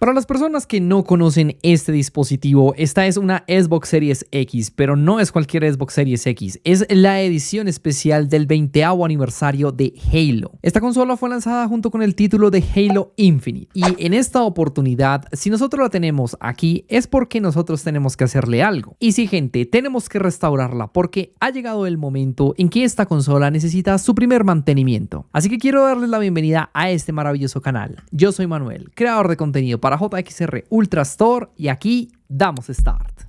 Para las personas que no conocen este dispositivo, esta es una Xbox Series X, pero no es cualquier Xbox Series X, es la edición especial del 20º aniversario de Halo. Esta consola fue lanzada junto con el título de Halo Infinite y en esta oportunidad, si nosotros la tenemos aquí, es porque nosotros tenemos que hacerle algo. Y sí, gente, tenemos que restaurarla porque ha llegado el momento en que esta consola necesita su primer mantenimiento. Así que quiero darles la bienvenida a este maravilloso canal. Yo soy Manuel, creador de contenido para JXR Ultra Store y aquí damos start.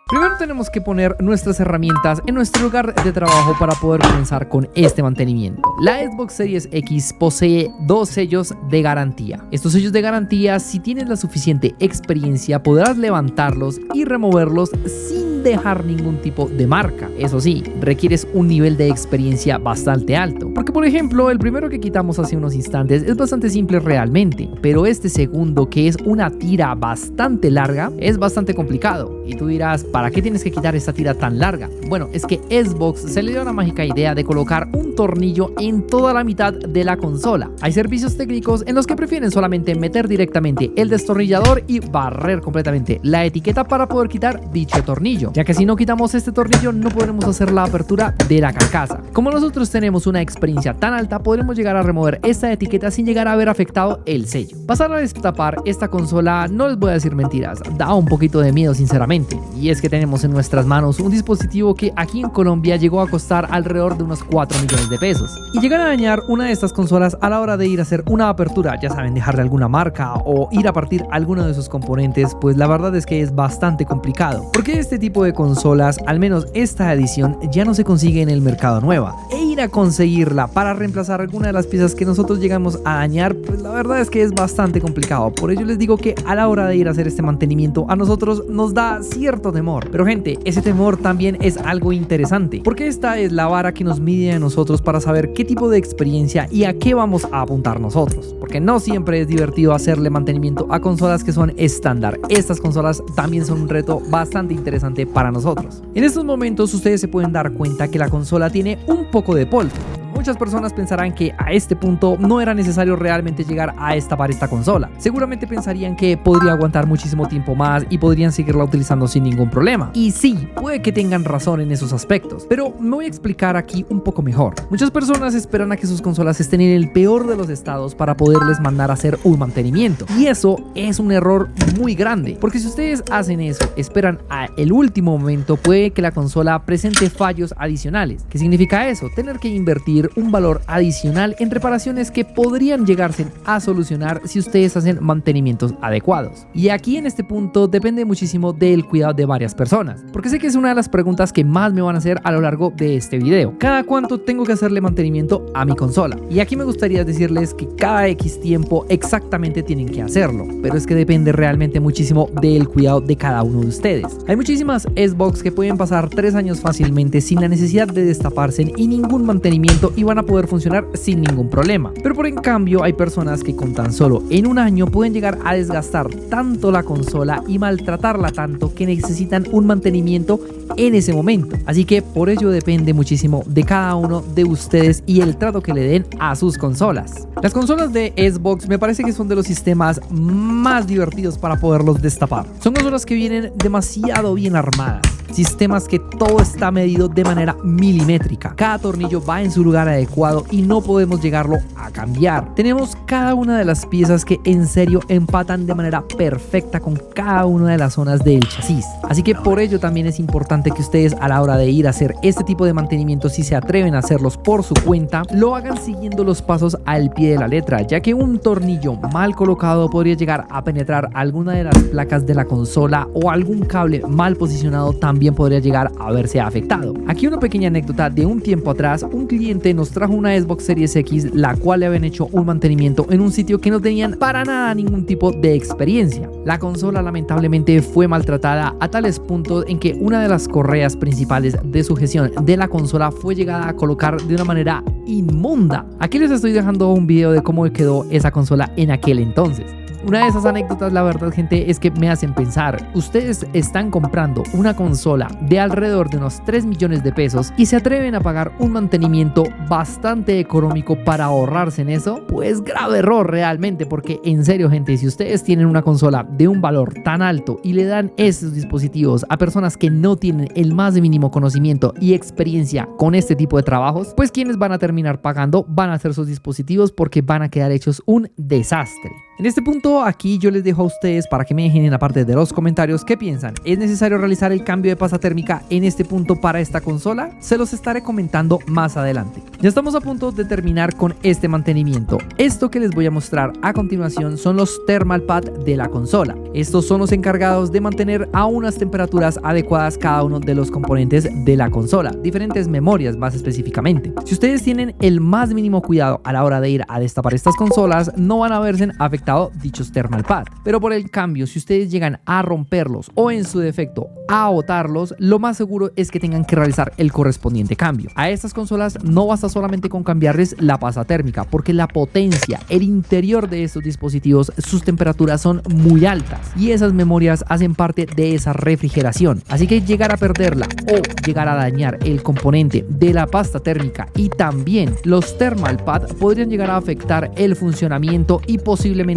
Primero tenemos que poner nuestras herramientas en nuestro lugar de trabajo para poder comenzar con este mantenimiento. La Xbox Series X posee dos sellos de garantía. Estos sellos de garantía, si tienes la suficiente experiencia, podrás levantarlos y removerlos sin dejar ningún tipo de marca. Eso sí, requieres un nivel de experiencia bastante alto. Porque por ejemplo, el primero que quitamos hace unos instantes es bastante simple realmente, pero este segundo, que es una tira bastante larga, es bastante complicado. Y tú dirás, ¿para qué tienes que quitar esta tira tan larga? Bueno, es que Xbox se le dio la mágica idea de colocar un tornillo en toda la mitad de la consola. Hay servicios técnicos en los que prefieren solamente meter directamente el destornillador y barrer completamente la etiqueta para poder quitar dicho tornillo, ya que si no quitamos este tornillo no podremos hacer la apertura de la carcasa. Como nosotros tenemos una experiencia tan alta, podremos llegar a remover esta etiqueta sin llegar a haber afectado el sello. Pasar a destapar esta consola, no les voy a decir mentiras, da un poquito de miedo sinceramente, y es que tenemos en nuestras manos un dispositivo que aquí en Colombia llegó a costar alrededor de unos 4 millones de pesos, y llegar a dañar una de estas consolas a la hora de ir a hacer una apertura, ya saben, dejarle alguna marca o ir a partir alguno de sus componentes, pues la verdad es que es bastante complicado, porque este tipo de consolas, al menos esta edición, ya no se consigue en el mercado nueva, e ir a conseguirla para reemplazar alguna de las piezas que nosotros llegamos a dañar, pues la verdad es que es bastante complicado. Por ello les digo que a la hora de ir a hacer este mantenimiento a nosotros nos da cierto temor, pero gente, ese temor también es algo interesante, porque esta es la vara que nos mide a nosotros para saber qué tipo de experiencia y a qué vamos a apuntar nosotros, porque no siempre es divertido hacerle mantenimiento a consolas que son estándar. Estas consolas también son un reto bastante interesante para nosotros. En estos momentos ustedes se pueden dar cuenta que la consola tiene un poco de polvo. Muchas personas pensarán que a este punto no era necesario realmente llegar a destapar esta consola. Seguramente pensarían que podría aguantar muchísimo tiempo más y podrían seguirla utilizando sin ningún problema. Y sí, puede que tengan razón en esos aspectos, pero me voy a explicar aquí un poco mejor. Muchas personas esperan a que sus consolas estén en el peor de los estados para poderles mandar a hacer un mantenimiento. Y eso es un error muy grande, porque si ustedes hacen eso, esperan a el último momento, puede que la consola presente fallos adicionales. ¿Qué significa eso? Tener que invertir un valor adicional en reparaciones que podrían llegarse a solucionar si ustedes hacen mantenimientos adecuados. Y aquí en este punto depende muchísimo del cuidado de varias personas, porque sé que es una de las preguntas que más me van a hacer a lo largo de este video. ¿Cada cuánto tengo que hacerle mantenimiento a mi consola? Y aquí me gustaría decirles que cada X tiempo exactamente tienen que hacerlo, pero es que depende realmente muchísimo del cuidado de cada uno de ustedes. Hay muchísimas Xbox que pueden pasar 3 años fácilmente sin la necesidad de destaparse y ningún mantenimiento, y van a poder funcionar sin ningún problema. Pero por en cambio hay personas que con tan solo en un año pueden llegar a desgastar tanto la consola y maltratarla tanto que necesitan un mantenimiento en ese momento. Así que por ello depende muchísimo de cada uno de ustedes y el trato que le den a sus consolas. Las consolas de Xbox me parece que son de los sistemas más divertidos para poderlos destapar. Son consolas que vienen demasiado bien armadas, sistemas que todo está medido de manera milimétrica. Cada tornillo va en su lugar adecuado y no podemos llegarlo a cambiar. Tenemos cada una de las piezas que en serio empatan de manera perfecta con cada una de las zonas del chasis. Así que por ello también es importante que ustedes a la hora de ir a hacer este tipo de mantenimiento, si se atreven a hacerlos por su cuenta, lo hagan siguiendo los pasos al pie de la letra, ya que un tornillo mal colocado podría llegar a penetrar alguna de las placas de la consola o algún cable mal posicionado también podría llegar a verse afectado. Aquí una pequeña anécdota de un tiempo atrás. Un cliente nos trajo una Xbox Series X, la cual le habían hecho un mantenimiento en un sitio que no tenían para nada ningún tipo de experiencia. La consola lamentablemente fue maltratada a tales puntos en que una de las correas principales de sujeción de la consola fue llegada a colocar de una manera inmunda. Aquí les estoy dejando un video de cómo quedó esa consola en aquel entonces. Una de esas anécdotas, la verdad, gente, es que me hacen pensar. Ustedes están comprando una consola de alrededor de unos 3 millones de pesos y se atreven a pagar un mantenimiento bastante económico para ahorrarse en eso. Pues grave error realmente, porque en serio, gente, si ustedes tienen una consola de un valor tan alto y le dan esos dispositivos a personas que no tienen el más mínimo conocimiento y experiencia con este tipo de trabajos, pues quienes van a terminar pagando van a ser sus dispositivos, porque van a quedar hechos un desastre. En este punto aquí yo les dejo a ustedes para que me dejen en la parte de los comentarios qué piensan. ¿Es necesario realizar el cambio de pasta térmica en este punto para esta consola? Se los estaré comentando más adelante. Ya estamos a punto de terminar con este mantenimiento. Esto que les voy a mostrar a continuación son los thermal pad de la consola. Estos son los encargados de mantener a unas temperaturas adecuadas cada uno de los componentes de la consola, diferentes memorias más específicamente. Si ustedes tienen el más mínimo cuidado a la hora de ir a destapar estas consolas, no van a verse afectados dichos thermal pad, pero por el cambio, si ustedes llegan a romperlos o en su defecto a botarlos, lo más seguro es que tengan que realizar el correspondiente cambio. A estas consolas no basta solamente con cambiarles la pasta térmica, porque la potencia, el interior de estos dispositivos, sus temperaturas son muy altas y esas memorias hacen parte de esa refrigeración, así que llegar a perderla o llegar a dañar el componente de la pasta térmica y también los thermal pad podrían llegar a afectar el funcionamiento y posiblemente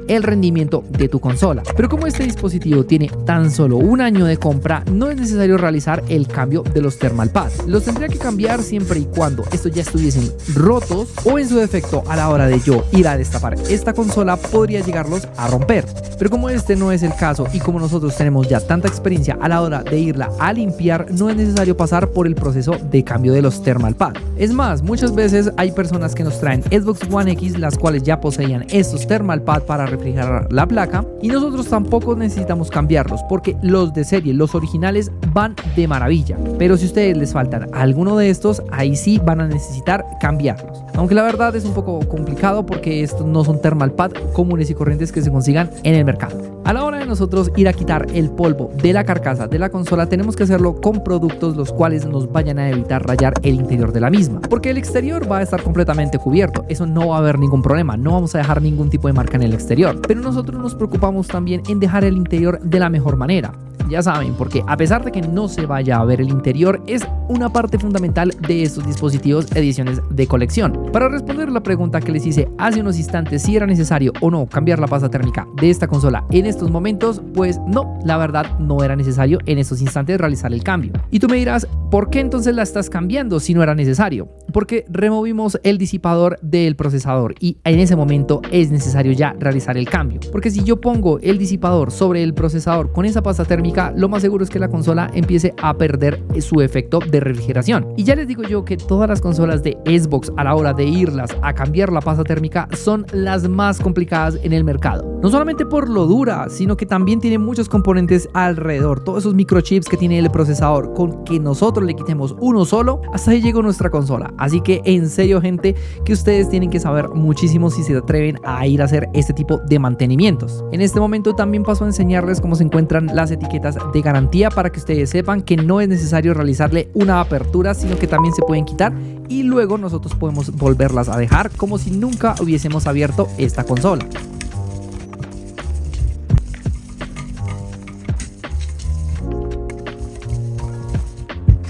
el rendimiento de tu consola. Pero como este dispositivo tiene tan solo un año de compra, no es necesario realizar el cambio de los thermal pads. Los tendría que cambiar siempre y cuando estos ya estuviesen rotos, o en su defecto a la hora de yo ir a destapar esta consola podría llegarlos a romper. Pero como este no es el caso y como nosotros tenemos ya tanta experiencia a la hora de irla a limpiar, no es necesario pasar por el proceso de cambio de los thermal pads. Es más, muchas veces hay personas que nos traen Xbox One X las cuales ya poseían estos thermal pad para refrigerar la placa, y nosotros tampoco necesitamos cambiarlos porque los de serie, los originales, van de maravilla. Pero si a ustedes les faltan alguno de estos, ahí sí van a necesitar cambiarlos, aunque la verdad es un poco complicado porque estos no son thermal pad comunes y corrientes que se consigan en el mercado. A la hora de nosotros ir a quitar el polvo de la carcasa de la consola, tenemos que hacerlo con productos los cuales nos vayan a evitar rayar el interior de la misma, porque el exterior va a estar completamente cubierto, eso no va a haber ningún problema, no vamos a dejar ningún tipo de marca en el exterior, pero nosotros nos preocupamos también en dejar el interior de la mejor manera. Ya saben, porque a pesar de que no se vaya a ver el interior, es una parte fundamental de estos dispositivos ediciones de colección. Para responder la pregunta que les hice hace unos instantes, si era necesario o no cambiar la pasta térmica de esta consola en estos momentos, pues no, la verdad no era necesario en estos instantes realizar el cambio. Y tú me dirás, ¿por qué entonces la estás cambiando si no era necesario? Porque removimos el disipador del procesador y en ese momento es necesario ya realizar el cambio, porque si yo pongo el disipador sobre el procesador con esa pasta térmica, lo más seguro es que la consola empiece a perder su efecto de refrigeración. Y ya les digo yo que todas las consolas de Xbox, a la hora de irlas a cambiar la pasta térmica, son las más complicadas en el mercado. No solamente por lo dura, sino que también tiene muchos componentes alrededor, todos esos microchips que tiene el procesador. Con que nosotros le quitemos uno solo, hasta ahí llegó nuestra consola. Así que en serio, gente, que ustedes tienen que saber muchísimo si se atreven a ir a hacer este tipo de mantenimientos. En este momento también paso a enseñarles cómo se encuentran las etiquetas de garantía, para que ustedes sepan que no es necesario realizarle una apertura, sino que también se pueden quitar y luego nosotros podemos volverlas a dejar como si nunca hubiésemos abierto esta consola.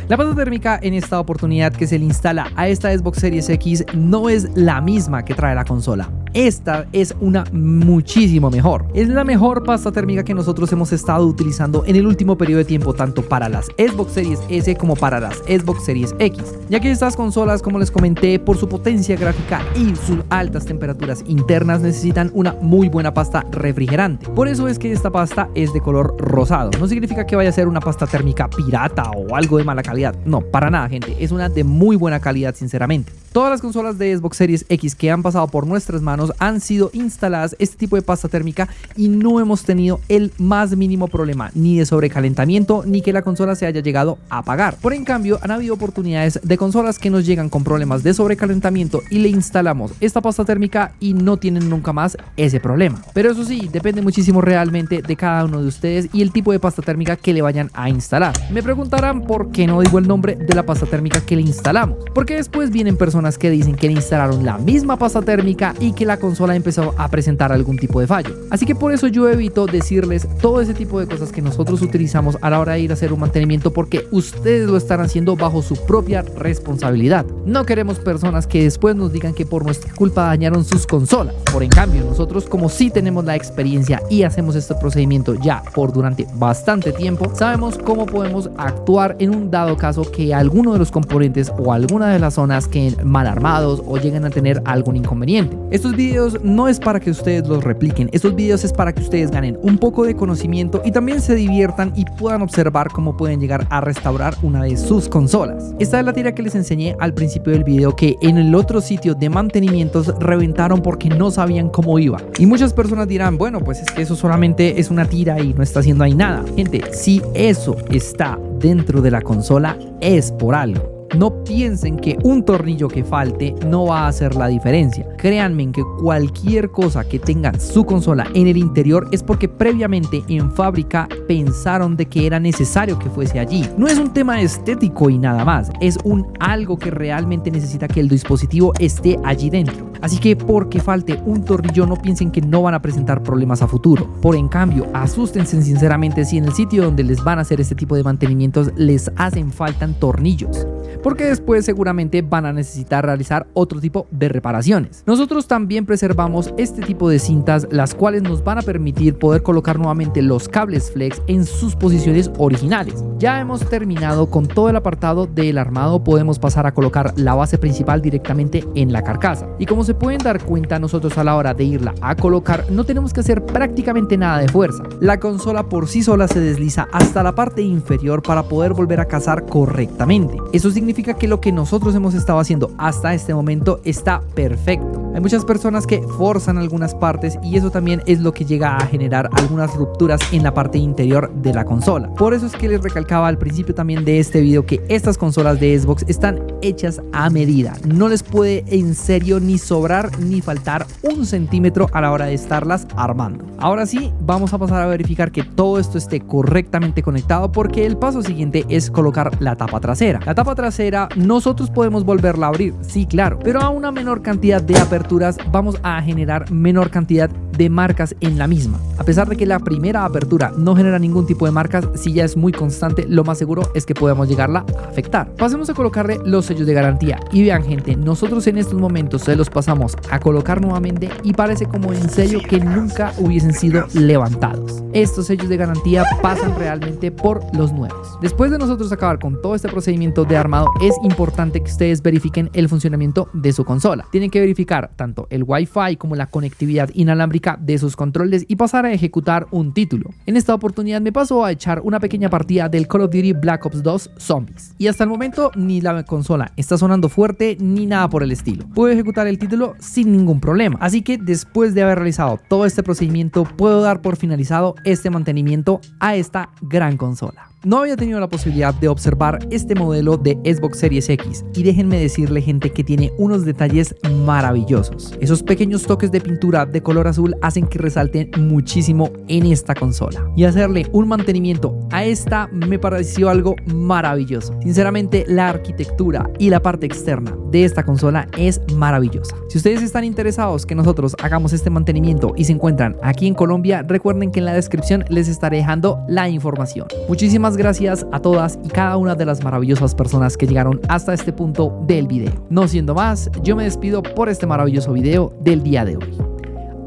La pasta térmica en esta oportunidad que se le instala a esta Xbox Series X no es la misma que trae la consola. Esta es una muchísimo mejor. Es la mejor pasta térmica que nosotros hemos estado utilizando en el último periodo de tiempo, tanto para las Xbox Series S como para las Xbox Series X, ya que estas consolas, como les comenté, por su potencia gráfica y sus altas temperaturas internas, necesitan una muy buena pasta refrigerante. Por eso es que esta pasta es de color rosado. No significa que vaya a ser una pasta térmica pirata o algo de mala calidad. No, para nada, gente. Es una de muy buena calidad, sinceramente. Todas las consolas de Xbox Series X que han pasado por nuestras manos han sido instaladas este tipo de pasta térmica y no hemos tenido el más mínimo problema ni de sobrecalentamiento ni que la consola se haya llegado a apagar. Por en cambio, han habido oportunidades de consolas que nos llegan con problemas de sobrecalentamiento y le instalamos esta pasta térmica y no tienen nunca más ese problema. Pero eso sí, depende muchísimo realmente de cada uno de ustedes y el tipo de pasta térmica que le vayan a instalar. Me preguntarán por qué no digo el nombre de la pasta térmica que le instalamos, porque después vienen personas personas que dicen que le instalaron la misma pasta térmica y que la consola empezó a presentar algún tipo de fallo. Así que por eso yo evito decirles todo ese tipo de cosas que nosotros utilizamos a la hora de ir a hacer un mantenimiento, porque ustedes lo están haciendo bajo su propia responsabilidad. No queremos personas que después nos digan que por nuestra culpa dañaron sus consolas. Por en cambio, nosotros, como sí tenemos la experiencia y hacemos este procedimiento ya por durante bastante tiempo, sabemos cómo podemos actuar en un dado caso que alguno de los componentes o alguna de las zonas queden mal armados o lleguen a tener algún inconveniente. Estos videos no es para que ustedes los repliquen, estos videos es para que ustedes ganen un poco de conocimiento y también se diviertan y puedan observar cómo pueden llegar a restaurar una de sus consolas. Esta es la tira que les enseñé al principio del video, que en el otro sitio de mantenimientos reventaron porque no sabían cómo iba. Y muchas personas dirán, bueno, pues es que eso solamente es una tira y no está haciendo ahí nada. Gente, si eso está dentro de la consola es por algo. No piensen que un tornillo que falte no va a hacer la diferencia. Créanme que cualquier cosa que tenga su consola en el interior es porque previamente en fábrica pensaron de que era necesario que fuese allí. No es un tema estético y nada más, es algo que realmente necesita que el dispositivo esté allí dentro. Así que porque falte un tornillo no piensen que no van a presentar problemas a futuro. Por en cambio, asústense sinceramente si en el sitio donde les van a hacer este tipo de mantenimientos les hacen falta tornillos, porque después seguramente van a necesitar realizar otro tipo de reparaciones. Nosotros también preservamos este tipo de cintas, las cuales nos van a permitir poder colocar nuevamente los cables flex en sus posiciones originales. Ya hemos terminado con todo el apartado del armado, podemos pasar a colocar la base principal directamente en la carcasa. Y como se pueden dar cuenta, nosotros a la hora de irla a colocar no tenemos que hacer prácticamente nada de fuerza. La consola por sí sola se desliza hasta la parte inferior para poder volver a cazar correctamente. Eso significa que lo que nosotros hemos estado haciendo hasta este momento está perfecto. Hay muchas personas que forzan algunas partes y eso también es lo que llega a generar algunas rupturas en la parte interior de la consola. Por eso es que les recalcaba al principio también de este video que estas consolas de Xbox están hechas a medida. No les puede en serio ni sobrar ni faltar un centímetro a la hora de estarlas armando. Ahora sí, vamos a pasar a verificar que todo esto esté correctamente conectado, porque el paso siguiente es colocar la tapa trasera. La tapa trasera nosotros podemos volverla a abrir, sí, claro, pero a una menor cantidad de aperturas vamos a generar menor cantidad de marcas en la misma. A pesar de que la primera apertura no genera ningún tipo de marcas, si ya es muy constante, lo más seguro es que podamos llegarla a afectar. Pasemos a colocarle los sellos de garantía y vean, gente, nosotros en estos momentos se los pasamos a colocar nuevamente y parece como en serio que nunca hubiesen sido levantados. Estos sellos de garantía pasan realmente por los nuevos. Después de nosotros acabar con todo este procedimiento de armado, es importante que ustedes verifiquen el funcionamiento de su consola. Tienen que verificar tanto el Wi-Fi como la conectividad inalámbrica de sus controles y pasar a ejecutar un título. En esta oportunidad me paso a echar una pequeña partida del Call of Duty Black Ops 2 Zombies. Y hasta el momento ni la consola está sonando fuerte ni nada por el estilo. Puedo ejecutar el título sin ningún problema. Así que después de haber realizado todo este procedimiento, puedo dar por finalizado este mantenimiento a esta gran consola. No había tenido la posibilidad de observar este modelo de Xbox Series X y déjenme decirle, gente, que tiene unos detalles maravillosos. Esos pequeños toques de pintura de color azul hacen que resalten muchísimo en esta consola, y hacerle un mantenimiento a esta me pareció algo maravilloso. Sinceramente, la arquitectura y la parte externa de esta consola es maravillosa. Si ustedes están interesados que nosotros hagamos este mantenimiento y se encuentran aquí en Colombia, recuerden que en la descripción les estaré dejando la información. Muchísimas gracias a todas y cada una de las maravillosas personas que llegaron hasta este punto del video. No siendo más, yo me despido por este maravilloso video del día de hoy.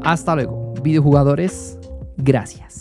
Hasta luego, videojugadores. Gracias.